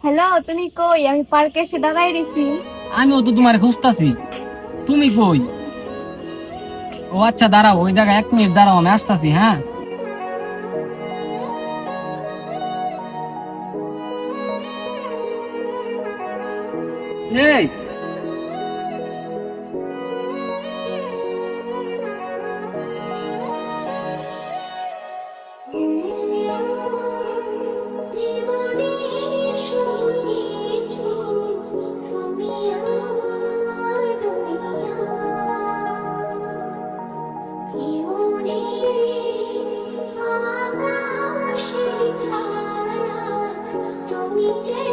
Hello, তুমি কই? আমি পার্কে এসে দাঁড়াই রইছি। আমিও তো তোমার খুঁজতাছি। তুমি কই? ও আচ্ছা, দাঁড়াও, ওই জায়গায় 1 মিনিট দাঁড়াও, আমি আসতাছি। হ্যাঁ, এই জীবনের সবকিছু তুমি আমার দুনিয়া জীবনের আকাশের ছায়া তুমি যে